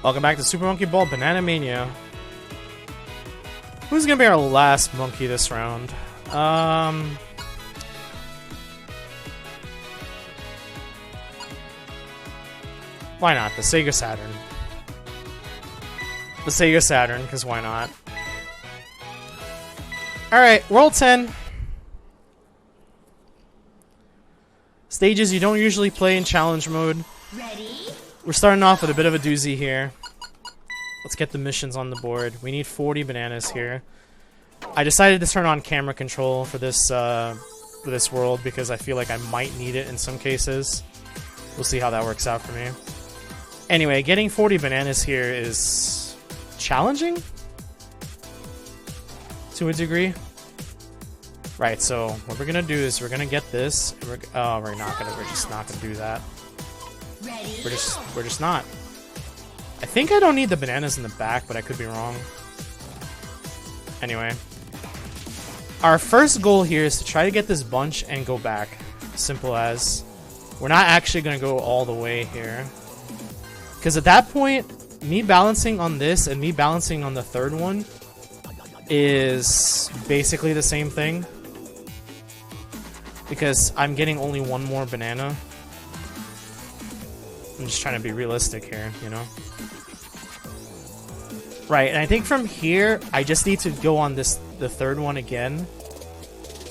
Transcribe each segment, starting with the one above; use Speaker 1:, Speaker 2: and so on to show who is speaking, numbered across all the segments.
Speaker 1: Welcome back to Super Monkey Ball Banana Mania. Who's gonna be our last monkey this round? Why not? The Sega Saturn. The Sega Saturn, because why not? Alright, World 10. Stages you don't usually play in challenge mode.
Speaker 2: Ready?
Speaker 1: We're starting off with a bit of a doozy here. Let's get the missions on the board. We need 40 bananas here. I decided to turn on camera control for this world because I feel like I might need it in some cases. We'll see how that works out for me. Anyway, getting 40 bananas here is challenging to a degree. Right, so what we're gonna do is we're gonna get this. We're just not gonna do that.
Speaker 2: Ready?
Speaker 1: We're just not. I think I don't need the bananas in the back, but I could be wrong. Anyway. Our first goal here is to try to get this bunch and go back. Simple as. We're not actually going to go all the way here. Because at that point, me balancing on this and me balancing on the third one is basically the same thing. Because I'm getting only one more banana. I'm just trying to be realistic here, you know? Right, and I think from here, I just need to go on the third one again.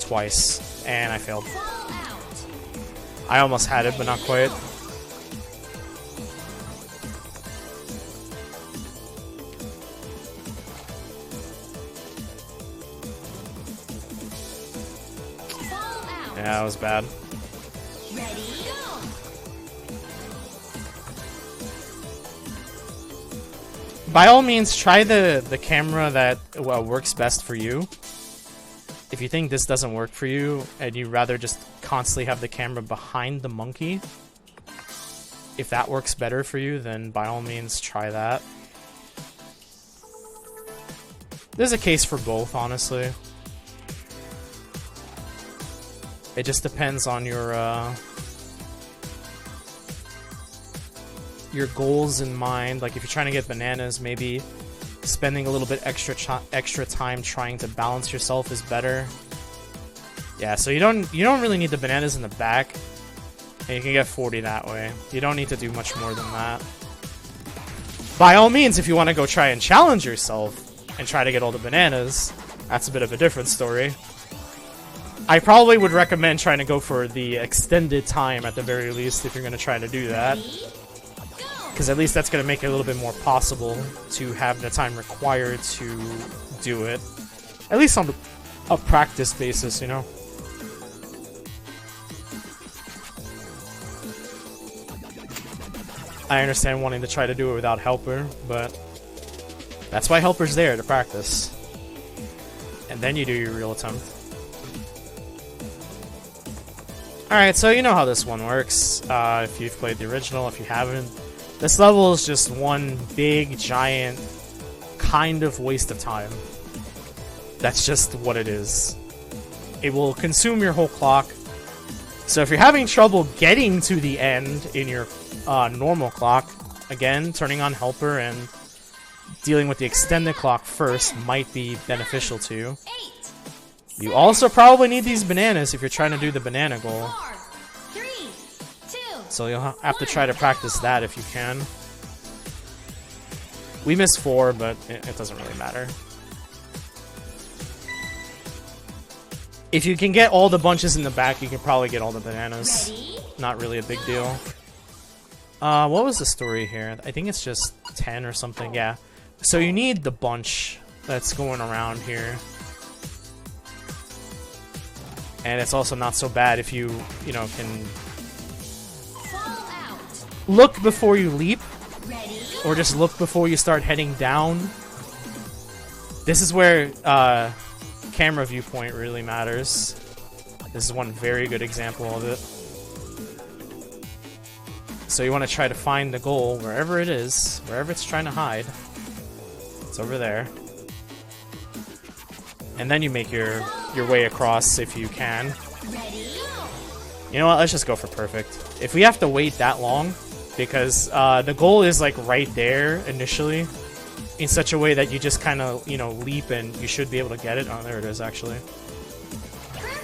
Speaker 1: Twice. And I failed. I almost had it, but not quite. Yeah, that was bad.
Speaker 2: Ready? Go!
Speaker 1: By all means, try the camera that works best for you. If you think this doesn't work for you, and you'd rather just constantly have the camera behind the monkey, if that works better for you, then by all means, try that. There's a case for both, honestly. It just depends on your goals in mind. Like if you're trying to get bananas, maybe spending a little bit extra time trying to balance yourself is better. Yeah, so you don't really need the bananas in the back, and you can get 40 that way. You don't need to do much more than that. By all means, if you want to go try and challenge yourself and try to get all the bananas, that's a bit of a different story. I probably would recommend trying to go for the extended time at the very least if you're going to try to do that. Because at least that's going to make it a little bit more possible to have the time required to do it. At least on a practice basis, you know? I understand wanting to try to do it without helper, but that's why helper's there, to practice. And then you do your real attempt. Alright, so you know how this one works. If you've played the original, if you haven't, this level is just one big, giant, kind of waste of time. That's just what it is. It will consume your whole clock. So if you're having trouble getting to the end in your normal clock, again, turning on helper and dealing with the extended clock first might be beneficial to you. You also probably need these bananas if you're trying to do the banana goal. So you'll have to try to practice that if you can. We missed 4, but it doesn't really matter. If you can get all the bunches in the back, you can probably get all the bananas. Not really a big deal. What was the story here? I think it's just 10 or something, yeah. So you need the bunch that's going around here. And it's also not so bad if you know, can look before you leap, or just look before you start heading down. This is where camera viewpoint really matters. This is one very good example of it. So you want to try to find the goal wherever it is, wherever it's trying to hide. It's over there. And then you make your way across if you can. You know what, let's just go for perfect. If we have to wait that long, because the goal is like right there initially, in such a way that you just kind of, you know, leap and you should be able to get it. Oh, there it is actually.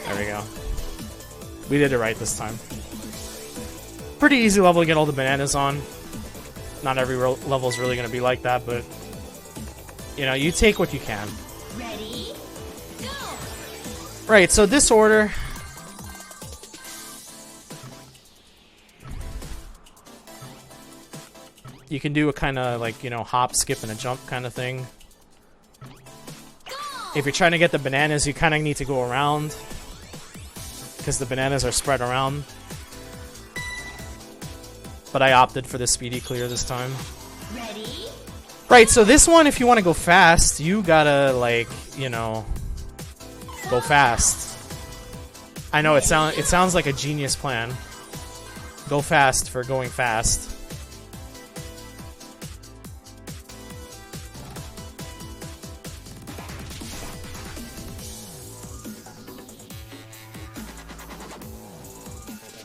Speaker 1: There we go. We did it right this time. Pretty easy level to get all the bananas on. Not every level is really going to be like that, but you know, you take what you can.
Speaker 2: Ready? Go.
Speaker 1: Right, so this order. You can do a kind of like, you know, hop, skip, and a jump kind of thing. If you're trying to get the bananas, you kind of need to go around, because the bananas are spread around. But I opted for the speedy clear this time.
Speaker 2: Ready?
Speaker 1: Right, so this one, if you want to go fast, you gotta, like, you know, go fast. I know it sounds like a genius plan. Go fast for going fast.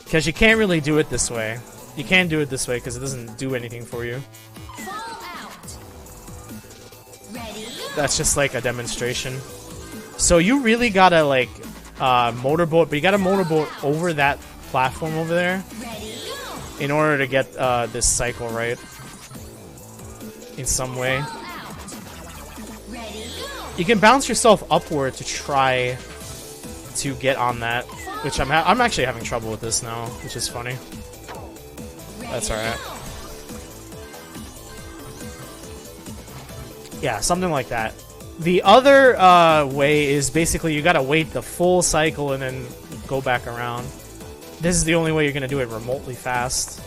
Speaker 1: Because you can't really do it this way. You can't do it this way because it doesn't do anything for you.
Speaker 2: Fall out. Ready?
Speaker 1: That's just like a demonstration. So you really gotta like motorboat, but you gotta motorboat over that platform over there
Speaker 2: Ready? Go.
Speaker 1: in order to get this cycle right in some way.
Speaker 2: Fall out. Ready? Go.
Speaker 1: You can bounce yourself upward to try to get on that, which I'm actually having trouble with this now, which is funny. That's alright. Yeah, something like that. The other way is basically you gotta wait the full cycle and then go back around. This is the only way you're gonna do it remotely fast.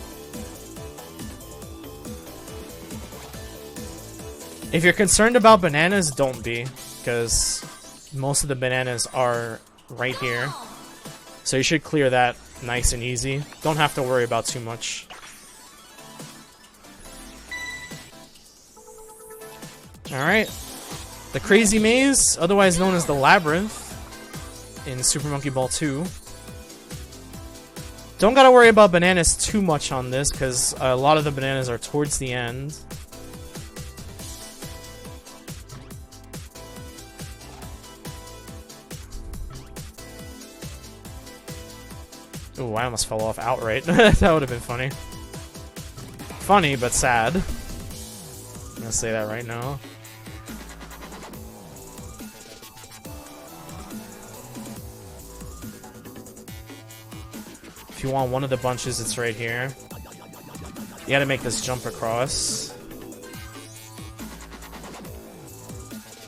Speaker 1: If you're concerned about bananas, don't be, because most of the bananas are right here. So you should clear that nice and easy. Don't have to worry about too much. Alright. The Crazy Maze, otherwise known as the Labyrinth in Super Monkey Ball 2. Don't gotta worry about bananas too much on this, because a lot of the bananas are towards the end. Ooh, I almost fell off outright. That would have been funny. Funny, but sad. I'm gonna say that right now. If you want one of the bunches, it's right here. You gotta make this jump across.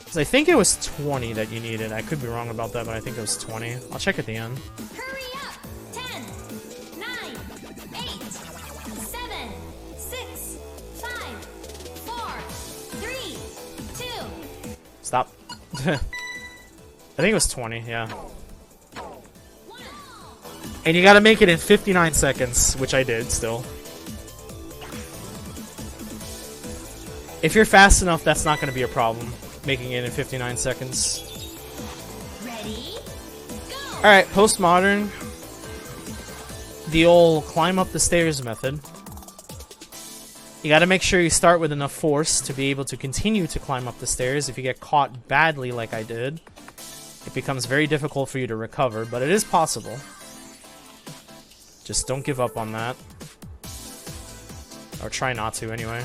Speaker 1: So I think it was 20 that you needed. I could be wrong about that, but I think it was 20. I'll check at the end.
Speaker 2: Hurry up! 10, 9, 8, 7, 6, 5, 4, 3, 2.
Speaker 1: Stop. I think it was 20, yeah. And you gotta make it in 59 seconds, which I did still. If you're fast enough, that's not gonna be a problem, making it in 59 seconds.
Speaker 2: Ready? Go!
Speaker 1: Alright, postmodern. The old climb up the stairs method. You gotta make sure you start with enough force to be able to continue to climb up the stairs. If you get caught badly like I did, it becomes very difficult for you to recover, but it is possible. Just don't give up on that. Or try not to, anyway.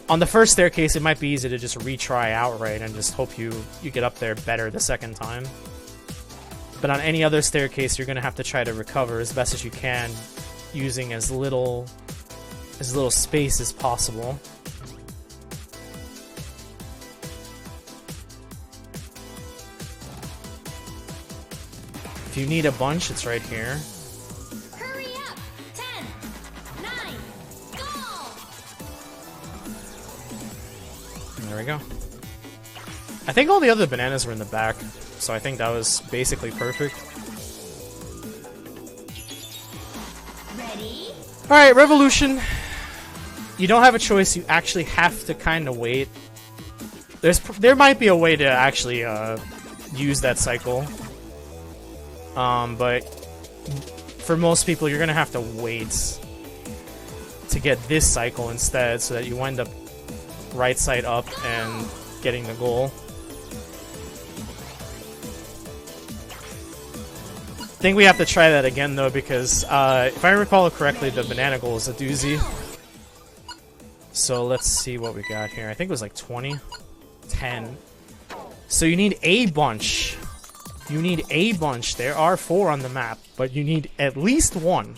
Speaker 1: On the first staircase, it might be easy to just retry outright and just hope you get up there better the second time. But on any other staircase, you're going to have to try to recover as best as you can, using as little space as possible. If you need a bunch, it's right here.
Speaker 2: Hurry up! 10, 9, go!
Speaker 1: There we go. I think all the other bananas were in the back, so I think that was basically perfect.
Speaker 2: Ready?
Speaker 1: Alright, Revolution. You don't have a choice, you actually have to kind of wait. There might be a way to actually use that cycle. But for most people, you're gonna have to wait. to get this cycle instead, so that you wind up right side up and getting the goal. I think we have to try that again though, because if I recall correctly, the banana goal is a doozy. So let's see what we got here. I think it was like 20, 10. So you need a bunch. You need a bunch. There are 4 on the map, but you need at least 1.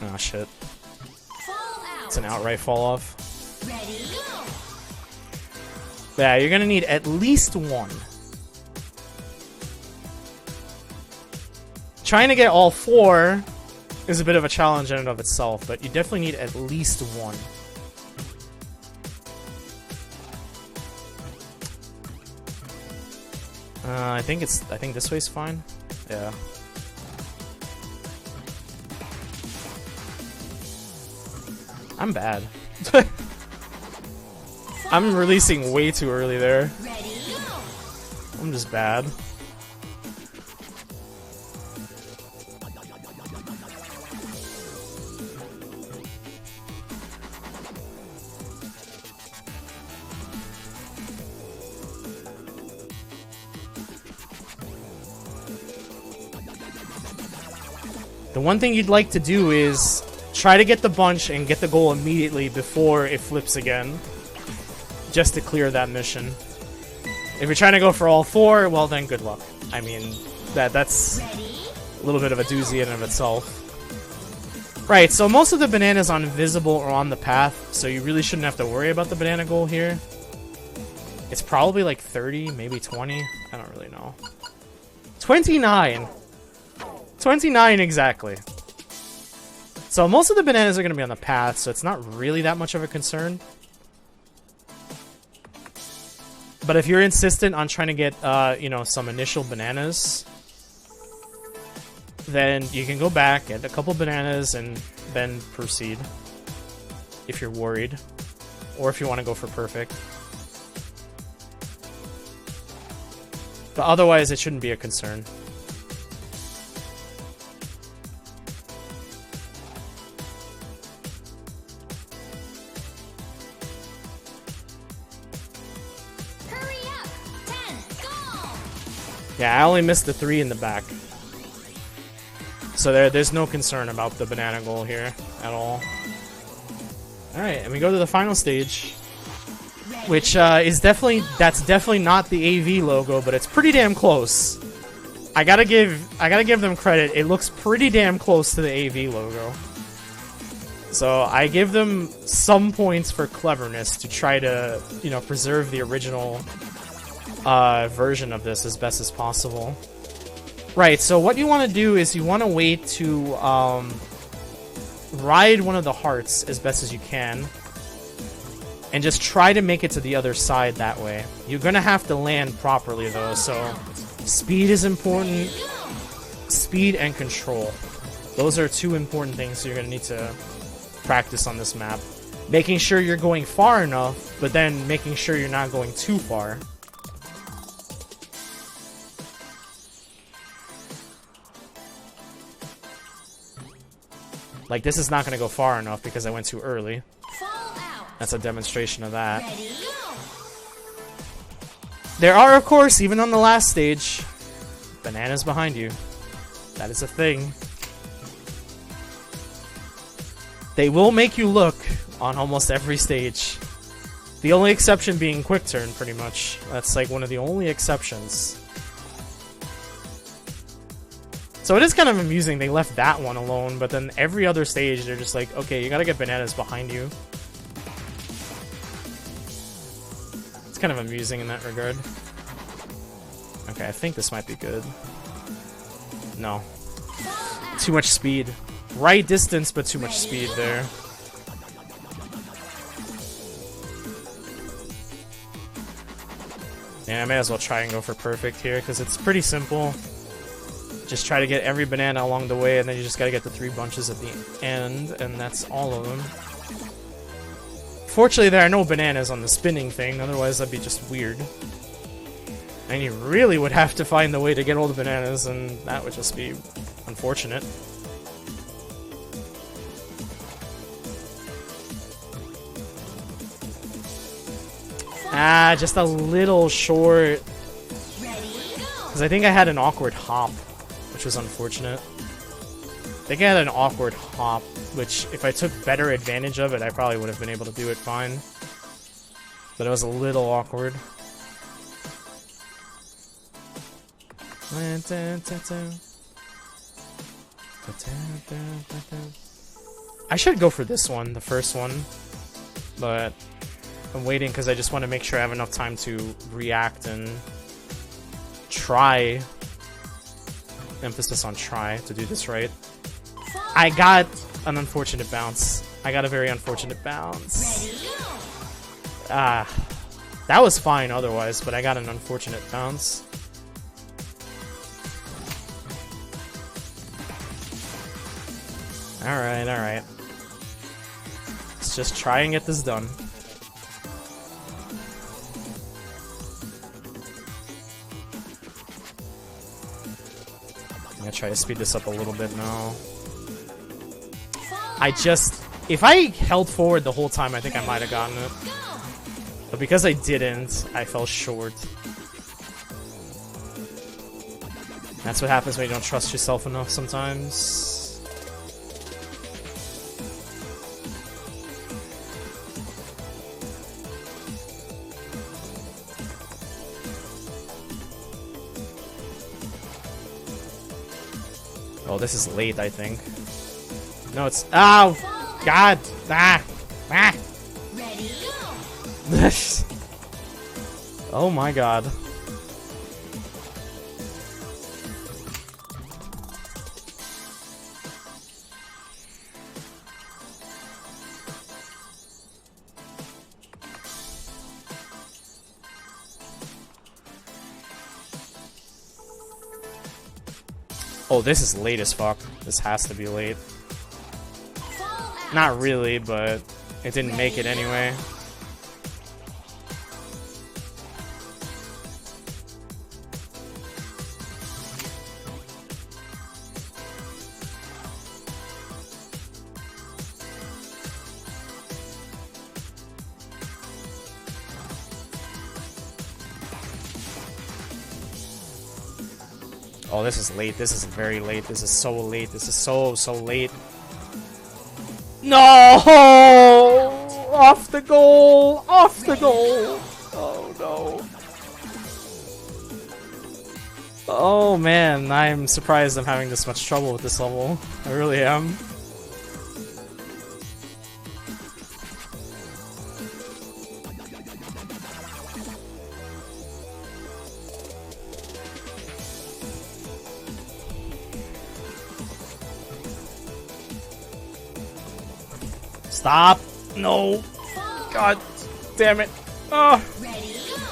Speaker 1: Oh shit. It's an outright fall off.
Speaker 2: Ready, go.
Speaker 1: Yeah, you're gonna need at least 1. Trying to get all 4 is a bit of a challenge in and of itself, but you definitely need at least 1. I think this way's fine. Yeah. I'm bad. I'm releasing way too early there.
Speaker 2: Ready, go.
Speaker 1: I'm just bad. The one thing you'd like to do is try to get the bunch and get the goal immediately before it flips again, just to clear that mission. If you're trying to go for all 4, well then good luck. I mean, that's a little bit of a doozy in and of itself. Right, so most of the bananas on invisible or on the path, so you really shouldn't have to worry about the banana goal here. It's probably like 30, maybe 20. I don't really know. 29! 29 exactly. So most of the bananas are going to be on the path, so it's not really that much of a concern. But if you're insistent on trying to get, you know, some initial bananas, then you can go back, get a couple bananas, and then proceed. If you're worried. Or if you want to go for perfect. But otherwise, it shouldn't be a concern. Yeah, I only missed the 3 in the back. So there's no concern about the banana goal here at all. Alright, and we go to the final stage. Which is that's definitely not the AV logo, but it's pretty damn close. I gotta give them credit, it looks pretty damn close to the AV logo. So I give them some points for cleverness to try to, you know, preserve the original version of this as best as possible. Right, so what you want to do is you want to wait to ride one of the hearts as best as you can and just try to make it to the other side that way. You're gonna have to land properly though, so speed is important. Speed and control. Those are 2 important things you're gonna need to practice on this map. Making sure you're going far enough, but then making sure you're not going too far. Like, this is not going to go far enough because I went too early. That's a demonstration of that. There are, of course, even on the last stage, bananas behind you. That is a thing. They will make you look on almost every stage. The only exception being quick turn, pretty much. That's like one of the only exceptions. So it is kind of amusing they left that one alone, but then every other stage they're just like, okay, you gotta get bananas behind you. It's kind of amusing in that regard. Okay, I think this might be good. No. Too much speed. Right distance, but too much speed there. Yeah, I may as well try and go for perfect here, because it's pretty simple. Just try to get every banana along the way, and then you just gotta get the 3 bunches at the end, and that's all of them. Fortunately, there are no bananas on the spinning thing, otherwise that'd be just weird. And you really would have to find a way to get all the bananas, and that would just be unfortunate. Ah, just a little short. Because I think I had an awkward hop, which was unfortunate. I think I had an awkward hop, which if I took better advantage of it, I probably would have been able to do it fine. But it was a little awkward. I should go for this one, the first one. But I'm waiting because I just want to make sure I have enough time to react and try. Emphasis on try to do this right. I got an unfortunate bounce. I got a very unfortunate bounce. Ah, that was fine otherwise, but I got an unfortunate bounce. Alright, alright. Let's just try and get this done. I'm gonna try to speed this up a little bit now. If I held forward the whole time, I think I might have gotten it. But because I didn't, I fell short. That's what happens when you don't trust yourself enough sometimes. Oh, this is late, I think. No, it's... Oh! God! Ah! Ah!
Speaker 2: Ready,
Speaker 1: Oh my god. Oh, this is late as fuck. This has to be late. Not really, but it didn't make it anyway. Oh, this is late. This is very late. This is so late. This is so late. No! Off the goal! Off the goal! Oh no. Oh man, I'm surprised I'm having this much trouble with this level. I really am. Stop! No! God damn it! Oh.
Speaker 2: ready, go!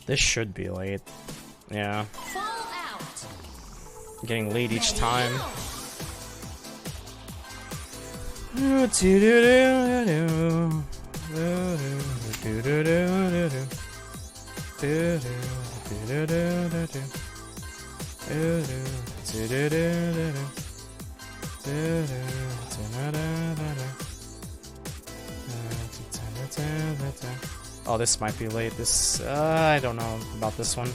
Speaker 1: This should be late. Yeah.
Speaker 2: Fall out.
Speaker 1: Getting late each time. Oh, this might be late. This, I don't know about this one.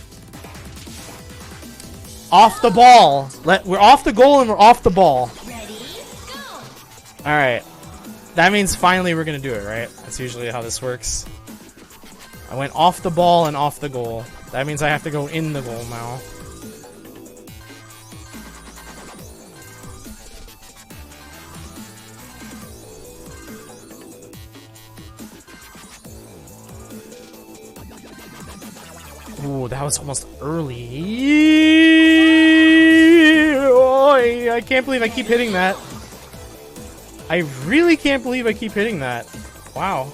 Speaker 1: Off the ball! We're off the goal and we're off the ball.
Speaker 2: Ready, go!
Speaker 1: Alright. That means finally we're gonna do it, right? That's usually how this works. I went off the ball and off the goal. That means I have to go in the goal now. Ooh, that was almost early. Oh, I can't believe I keep hitting that. I really can't believe I keep hitting that. Wow.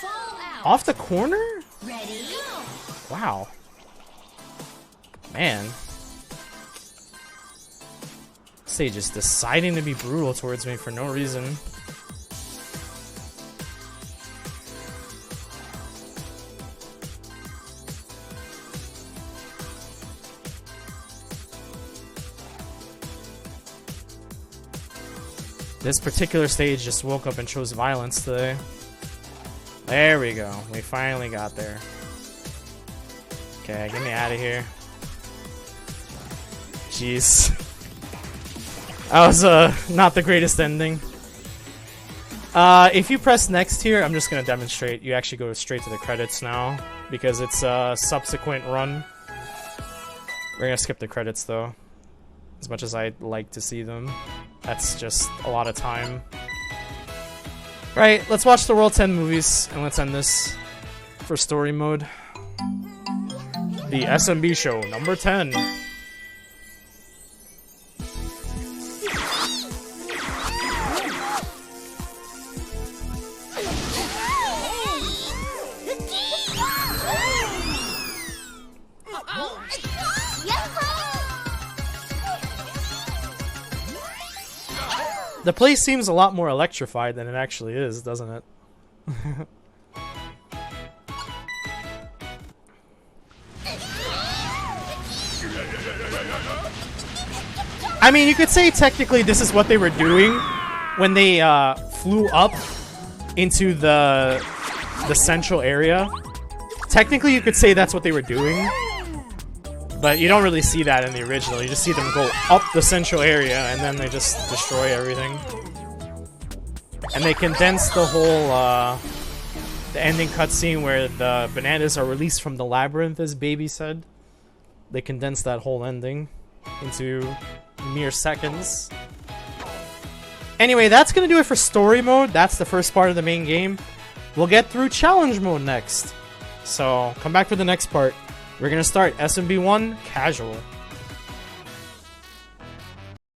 Speaker 2: Fall out.
Speaker 1: Off the corner?
Speaker 2: Ready? Go.
Speaker 1: Wow. Man. Sage is deciding to be brutal towards me for no reason. This particular stage just woke up and chose violence today. There we go. We finally got there. Okay, get me out of here. Jeez. That was not the greatest ending. If you press next here, I'm just gonna demonstrate. You actually go straight to the credits now because it's a subsequent run. We're gonna skip the credits though, as much as I'd like to see them. That's just a lot of time. Right, let's watch the World 10 movies and let's end this for story mode. The SMB show number 10. The place seems a lot more electrified than it actually is, doesn't it? I mean, you could say technically this is what they were doing when they flew up into the central area. Technically, you could say that's what they were doing. But you don't really see that in the original. You just see them go up the central area and then they just destroy everything. And they condense the whole, the ending cutscene where the bananas are released from the labyrinth, as Baby said. They condensed that whole ending into mere seconds. Anyway, that's gonna do it for story mode. That's the first part of the main game. We'll get through challenge mode next. So, come back for the next part. We're gonna start SMB1 Casual.